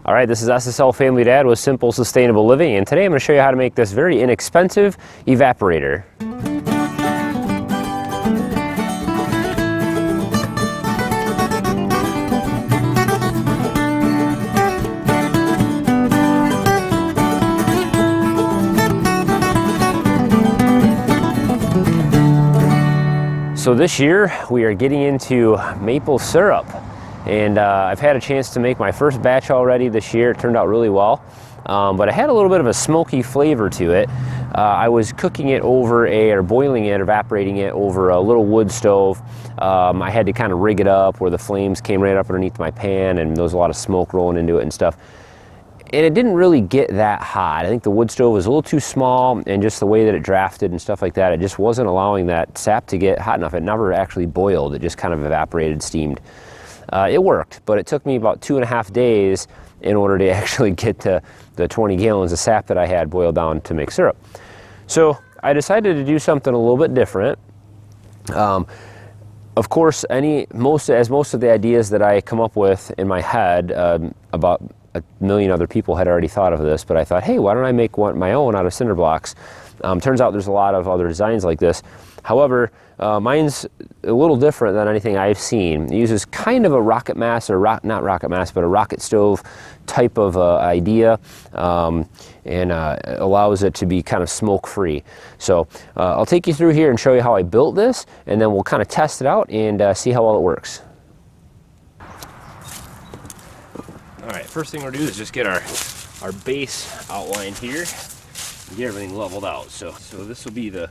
All right, this is SSL Family Dad with Simple Sustainable Living, and today I'm going to show you how to make this very inexpensive evaporator. So this year we are getting into maple syrup. And I've had a chance to make my first batch already this year. It turned out really well, but it had a little bit of a smoky flavor to it. I was cooking it over or boiling it, evaporating it over a little wood stove. I had to kind of rig it up where the flames came right up underneath my pan, and there was a lot of smoke rolling into it and stuff. And it didn't really get that hot. I think the wood stove was a little too small, and just the way that it drafted and stuff like that, it just wasn't allowing that sap to get hot enough. It never actually boiled. It just kind of evaporated, steamed. It worked, but it took me about 2.5 days in order to actually get to the 20 gallons of sap that I had boiled down to make syrup. So I decided to do something a little bit different. Of course, most of the ideas that I come up with in my head, about 1 million other people had already thought of this, but I thought, hey, why don't I make my own out of cinder blocks? Turns out there's a lot of other designs like this. However, mine's a little different than anything I've seen. It uses kind of a rocket mass, or not rocket mass, but a rocket stove type of idea, and allows it to be kind of smoke-free. So I'll take you through here and show you how I built this, and then we'll kind of test it out and see how well it works. All right, first thing we're gonna do is just get our base outlined here and get everything leveled out. So this will be the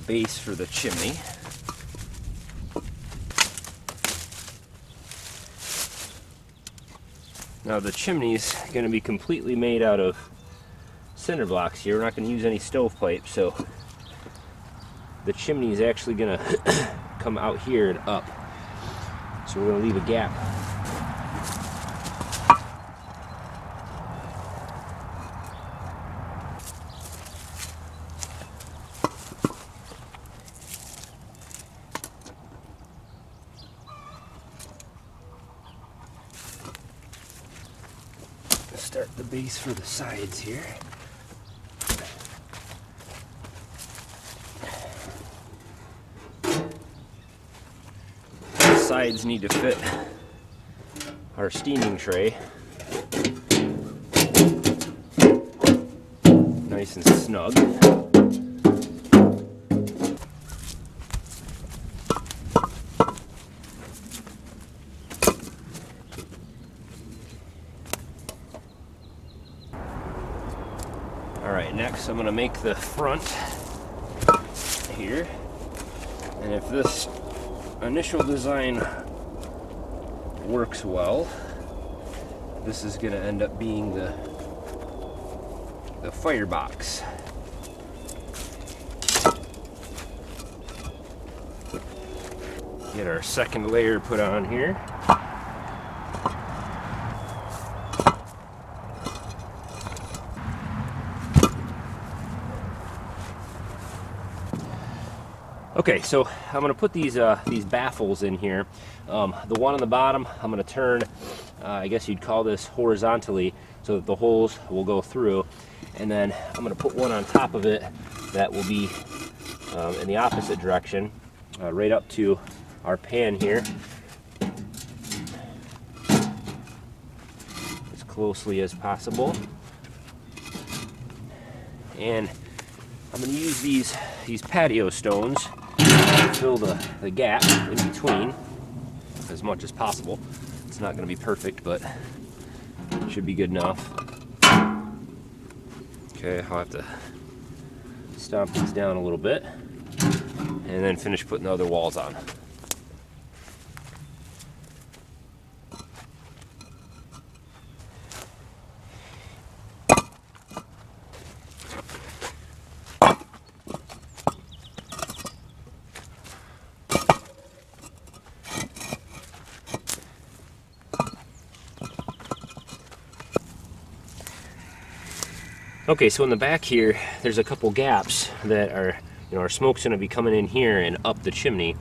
base for the chimney. Now the chimney's going to be completely made out of cinder blocks here. We're not going to use any stovepipe, so the chimney is actually going to come out here and up. So we're going to leave a gap. Start the base for the sides here. The sides need to fit our steaming tray. Nice and snug. Alright, next I'm going to make the front here, and if this initial design works well, this is going to end up being the firebox. Get our second layer put on here. Okay, so I'm going to put these baffles in here. The one on the bottom, I'm going to turn, I guess you'd call this horizontally, so that the holes will go through. And then I'm going to put one on top of it that will be in the opposite direction, right up to our pan here, as closely as possible. And I'm going to use these patio stones to fill the gap in between as much as possible. It's not going to be perfect, but it should be good enough. Okay, I'll have to stomp these down a little bit and then finish putting the other walls on. Okay, so in the back here, there's a couple gaps that are, our smoke's gonna be coming in here and up the chimney.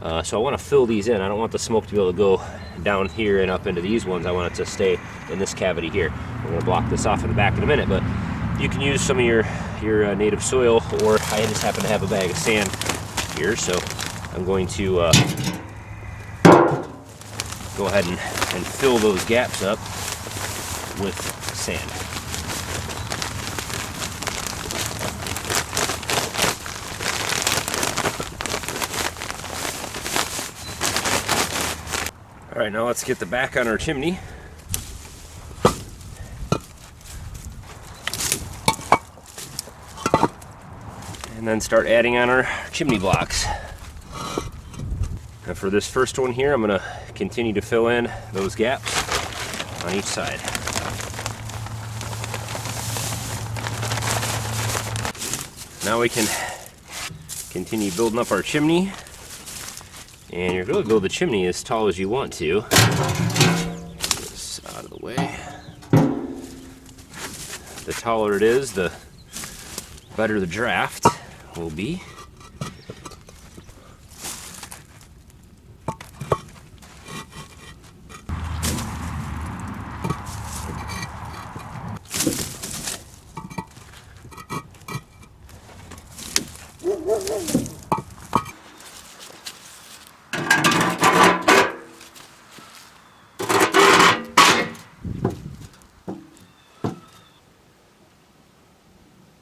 So I want to fill these in. I don't want the smoke to be able to go down here and up into these ones. I want it to stay in this cavity here. We're going to block this off in the back in a minute, but you can use some of your native soil, or I just happen to have a bag of sand here, so I'm going to go ahead and fill those gaps up with sand. All right, now let's get the back on our chimney. And then start adding on our chimney blocks. And for this first one here, I'm gonna continue to fill in those gaps on each side. Now we can continue building up our chimney. And you're going to build the chimney as tall as you want to. Get this out of the way. The taller it is, the better the draft will be.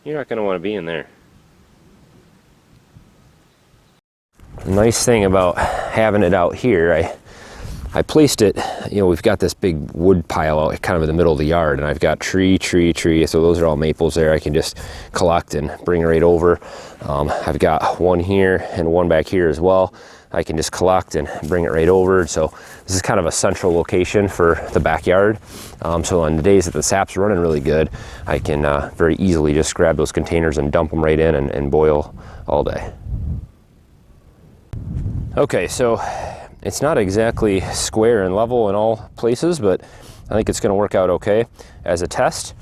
You're not going to want to be in there. The nice thing about having it out here, I placed it, you know, we've got this big wood pile out kind of in the middle of the yard, and I've got tree, so those are all maples there. I can just collect and bring it right over. I've got one here and one back here as well. I can just collect and bring it right over. So this is kind of a central location for the backyard. So on the days that the sap's running really good, I can very easily just grab those containers and dump them right in and boil all day. Okay, so it's not exactly square and level in all places, but I think it's going to work out okay as a test.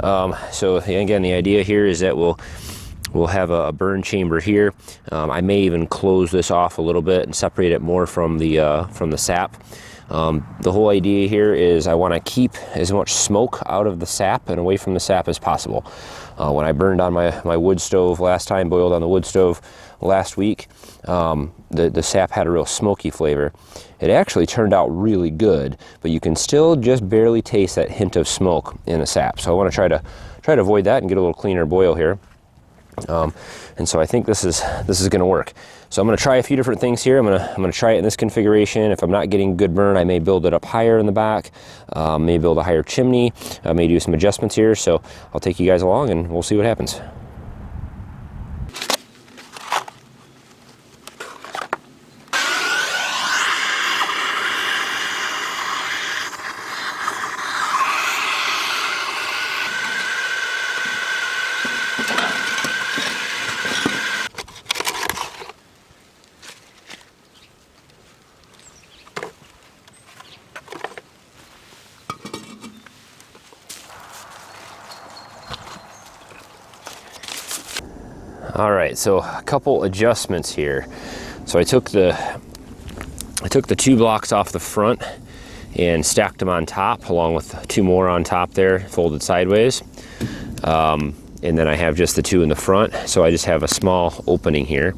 So again, the idea here is that we'll have a burn chamber here. I may even close this off a little bit and separate it more from the sap. The whole idea here is I want to keep as much smoke out of the sap and away from the sap as possible. When I burned on my wood stove last time, boiled on the wood stove last week, the sap had a real smoky flavor. It actually turned out really good, but you can still just barely taste that hint of smoke in the sap. So I want to try to avoid that and get a little cleaner boil here. And so I think this is going to work. So I'm going to try a few different things here. I'm going to try it in this configuration. If I'm not getting good burn, I may build it up higher in the back. May build a higher chimney. I may do some adjustments here. So I'll take you guys along and we'll see what happens. All right, so a couple adjustments here. So I took the 2 blocks off the front and stacked them on top, along with 2 more on top there, folded sideways. And then I have just the 2 in the front, so I just have a small opening here.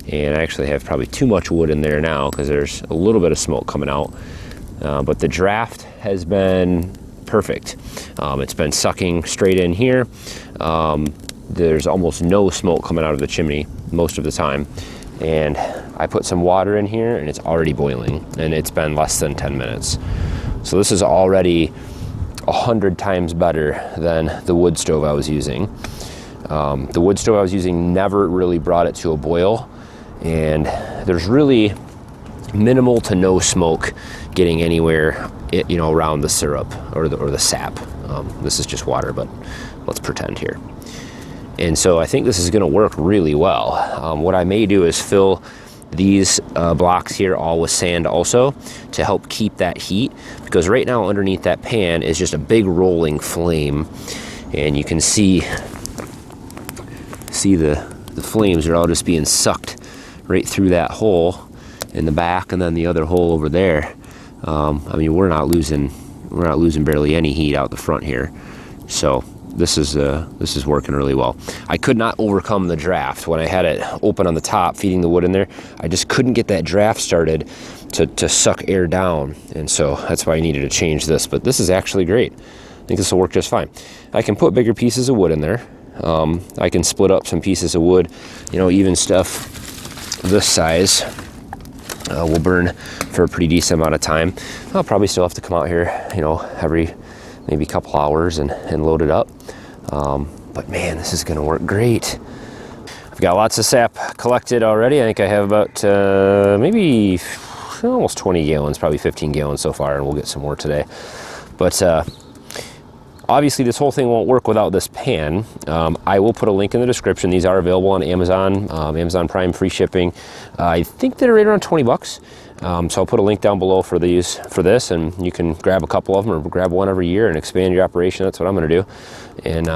And I actually have probably too much wood in there now because there's a little bit of smoke coming out. But the draft has been perfect. It's been sucking straight in here. There's almost no smoke coming out of the chimney most of the time. And I put some water in here and it's already boiling, and it's been less than 10 minutes. So this is already 100 times better than the wood stove I was using. The wood stove I was using never really brought it to a boil, and there's really minimal to no smoke getting anywhere, around the syrup or the sap. This is just water, but let's pretend here. And so I think this is going to work really well. What I may do is fill these blocks here all with sand also to help keep that heat, because right now underneath that pan is just a big rolling flame, and you can see the flames are all just being sucked right through that hole in the back, and then the other hole over there. I mean, we're not losing barely any heat out the front here. So this is working really well. I could not overcome the draft when I had it open on the top, feeding the wood in there. I just couldn't get that draft started to suck air down, and so that's why I needed to change this. But this is actually great. I think this will work just fine. I can put bigger pieces of wood in there. I can split up some pieces of wood, you know, even stuff this size will burn for a pretty decent amount of time. I'll probably still have to come out here, you know, every maybe couple hours and load it up. But man, this is gonna work great. I've got lots of sap collected already. I think I have about maybe almost 20 gallons, probably 15 gallons so far, and we'll get some more today. But obviously this whole thing won't work without this pan. I will put a link in the description. These are available on Amazon, Amazon Prime, free shipping. I think they're right around 20 bucks. So I'll put a link down below for this, and you can grab a couple of them or grab one every year and expand your operation. That's what I'm gonna do. And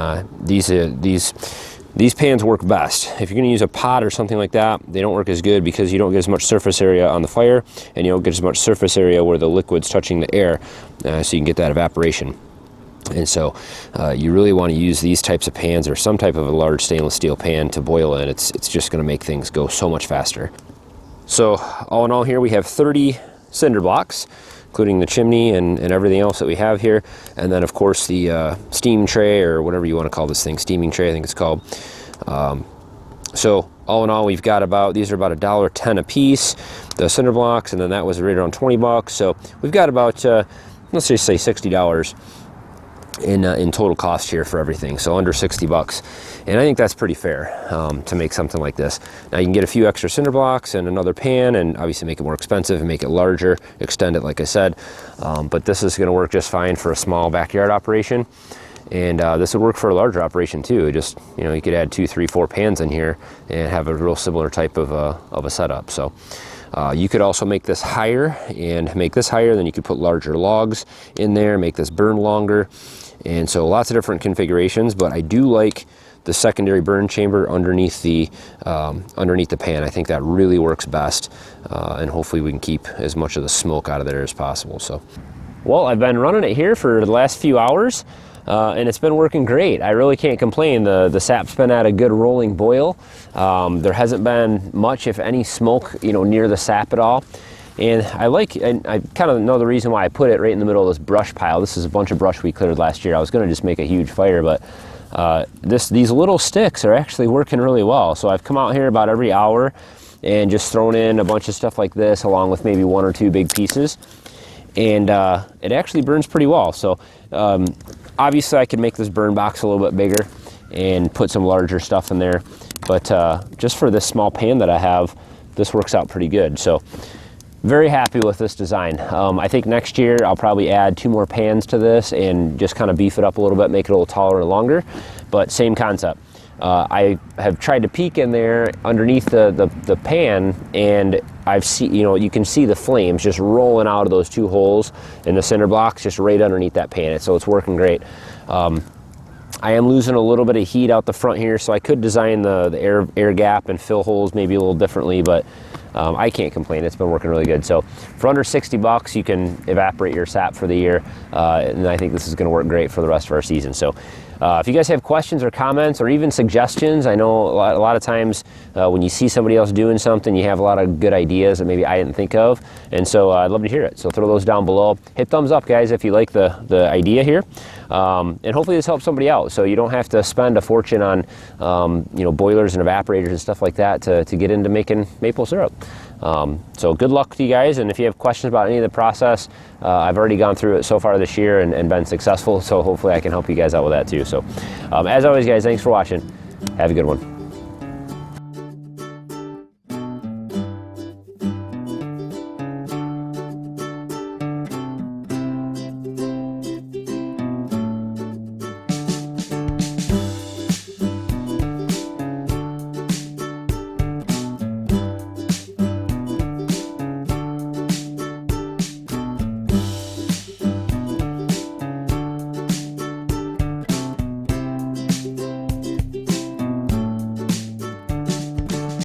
these pans work best. If you're gonna use a pot or something like that, they don't work as good because you don't get as much surface area on the fire, and you don't get as much surface area where the liquid's touching the air, so you can get that evaporation. And so you really want to use these types of pans or some type of a large stainless steel pan to boil in. It's just going to make things go so much faster. So all in all here we have 30 cinder blocks, including the chimney and everything else that we have here. And then of course the steam tray, or whatever you want to call this thing, steaming tray I think it's called. So all in all, we've got these are about $1.10 a piece, the cinder blocks, and then that was right around 20 bucks. So we've got about, let's just say $60 in total cost here for everything, so under 60 bucks. And I think that's pretty fair to make something like this. Now you can get a few extra cinder blocks and another pan, and obviously make it more expensive and make it larger, extend it like I said. But this is going to work just fine for a small backyard operation. And this would work for a larger operation too. Just, you know, you could add 2, 3, 4 pans in here and have a real similar type of a setup. So you could also make this higher, and make this higher, then you could put larger logs in there, make this burn longer. And so lots of different configurations, but I do like the secondary burn chamber underneath the pan. I think that really works best, and hopefully we can keep as much of the smoke out of there as possible. So, well, I've been running it here for the last few hours, and it's been working great. I really can't complain. The sap's been at a good rolling boil. There hasn't been much, if any, smoke, you know, near the sap at all. And I kind of know the reason why I put it right in the middle of this brush pile. This is a bunch of brush we cleared last year. I was going to just make a huge fire, but these little sticks are actually working really well. So I've come out here about every hour and just thrown in a bunch of stuff like this, along with maybe 1 or 2 big pieces. And it actually burns pretty well. So obviously I could make this burn box a little bit bigger and put some larger stuff in there. But just for this small pan that I have, this works out pretty good. So very happy with this design. I think next year I'll probably add 2 more pans to this and just kind of beef it up a little bit, make it a little taller and longer, but same concept. I have tried to peek in there underneath the pan, and you can see the flames just rolling out of those 2 holes in the cinder blocks, just right underneath that pan. So it's working great. I am losing a little bit of heat out the front here, so I could design the air gap and fill holes maybe a little differently, but I can't complain. It's been working really good. So for under 60 bucks, you can evaporate your sap for the year. And I think this is going to work great for the rest of our season. So if you guys have questions or comments or even suggestions, I know a lot of times when you see somebody else doing something, you have a lot of good ideas that maybe I didn't think of. And so I'd love to hear it. So throw those down below. Hit thumbs up, guys, if you like the idea here. And hopefully this helps somebody out, so you don't have to spend a fortune on boilers and evaporators and stuff like that to get into making maple syrup. So good luck to you guys, and if you have questions about any of the process, I've already gone through it so far this year and been successful, so hopefully I can help you guys out with that too. So as always, guys, thanks for watching. Have a good one.